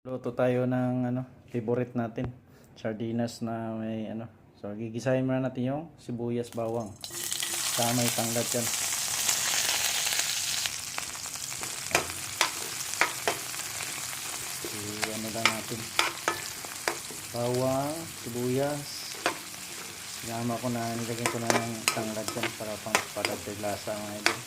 Luto tayo ng favorite natin, sardinas na may So gigisahin muna natin yung sibuyas, bawang. Tama may tanglad yan. Lang natin. Bawang, sibuyas. Sinama ko na, nilagyan ko na ng tanglad yan para pang padagdag lasa mga idol.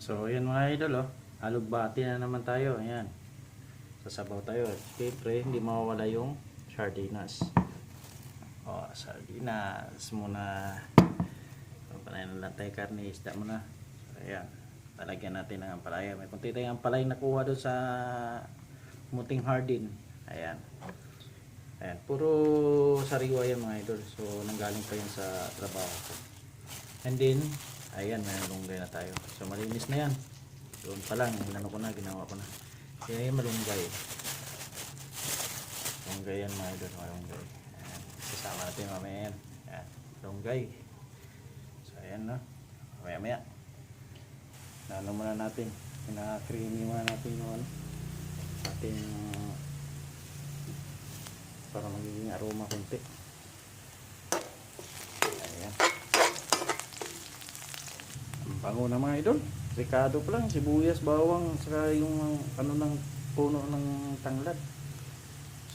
So yan mga idol, alugbati na naman tayo. Ayan. Sasabaw tayo. Siyempre hindi mawawala yung sardinas. Sardinas muna. Panayin na lang tayo karne, isda muna. So ayan, talagyan natin ng ampalaya. May kunti tayong ampalaya nakuha doon sa muting hardin. Ayan. Ayan, puro sariwa yan mga idol. So nanggaling pa yan sa trabaho ko. And then ayan, may malunggay na tayo. So malinis na yan. Doon pa lang, ginawa ko na. Kaya yung malunggay. Malunggay yan mga idol, malunggay. Ayan. Kasama natin mamaya yan. Ayan, malunggay. So ayan na. Maya. Muna natin. Pina-creamy muna natin yung ating para magiging aroma kunti. Ayan. Bango na mga idol. Ricado pa lang, sibuyas, bawang, saka yung ng puno ng tanglad.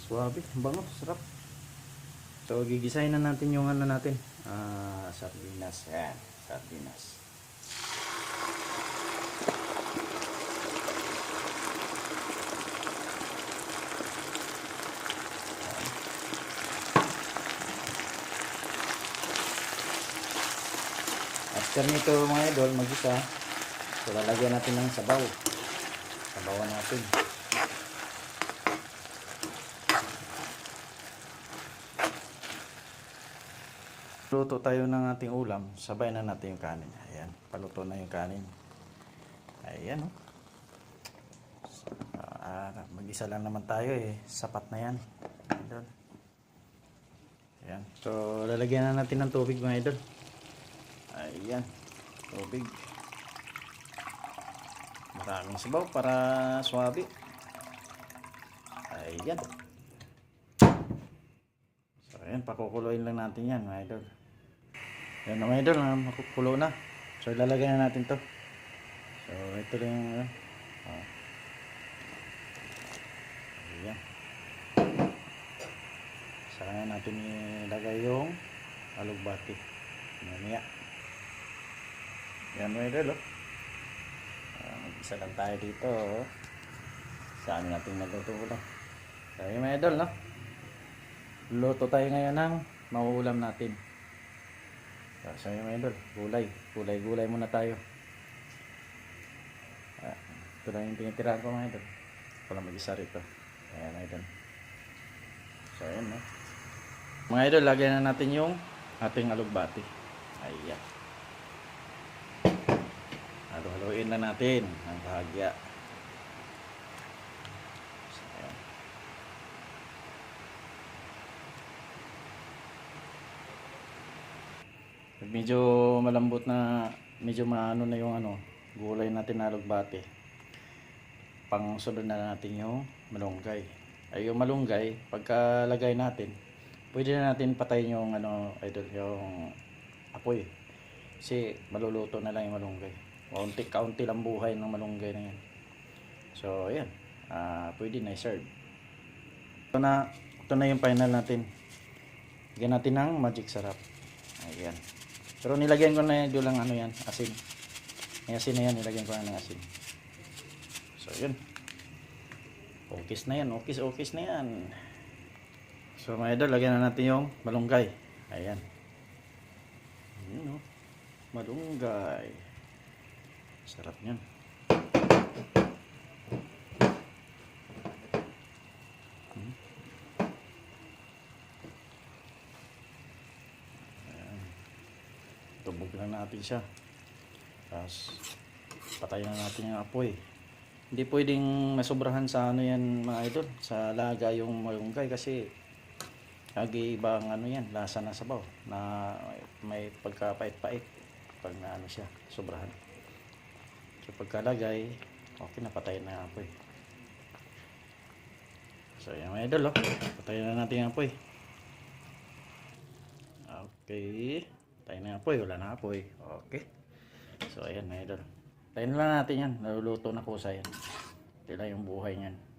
Suwabe, bango, sarap. So gigisahin na natin yung natin. Sardinas. Yan, sardinas. After nito mga idol, mag-isa. So lalagyan natin ng sabaw. Sabawan natin. Luto tayo ng ating ulam. Sabay na natin yung kanin. Ayan, paluto na yung kanin. Ayan, mag-isa lang naman tayo sapat na yan. Ayan. So lalagyan na natin ng tubig mga idol. Ayan, tubig. Maraming sabaw para swabe. Ayan. So ayan, pakukuloyin lang natin yan mga idol. Ayan na mga idol, makukulo na. So ilalagay na natin to. So ito rin ayan. Saka na natin ilagay yung alugbati. Mamaya. Yan mga idol, isa lang tayo dito. Sa amin natin magluto. So yun mga idol, luto tayo ngayon ng mauulam natin. So yun mga idol, gulay muna tayo. Ito lang yung tinitirahan ko mga idol. Ito lang mag-isa rito. Ayan mga idol. So yun mga idol, lagyan na natin yung ating alugbati. Ayan. Haluin lang natin ang bahagya. So, ayan. Medyo malambot na, medyo maano na yung gulay natin na alugbati. Pang sunod na natin yung malunggay. Ay yung malunggay, pagkalagay natin, pwede na natin patayin yung idol, yung apoy. Kasi maluluto na lang yung malunggay. Kaunti lang buhay ng malunggay na yan. So ayan, pwede na i-serve. Ito na yung final natin. Lagyan natin ng magic sarap. Ayan. Pero nilagyan ko na yun lang yan, asin. May asin na yan, nilagyan ko na ng asin. So yun. Okay na yan. So mga idol, lagyan na natin yung malunggay. Ayan. Malunggay. Sarap niyan. Tubog lang natin siya. Tapos patayin na natin yung apoy. Hindi pwedeng masobrahan sa yan mga idol, sa laga yung malunggay kasi iba ang yan, lasa na sabaw na may pagkapait-pait pag siya sobrahan. So pagkalagay, Okay, napatayin na yung apoy. So, yan mga idol, oh. Patayin na natin yung apoy. Okay. Patayin na yung apoy. Wala na apoy. Okay. So, ayan mga idol. Patayin na lang natin yan. Naluluto na kusa yan. Ito lang yung buhay niyan.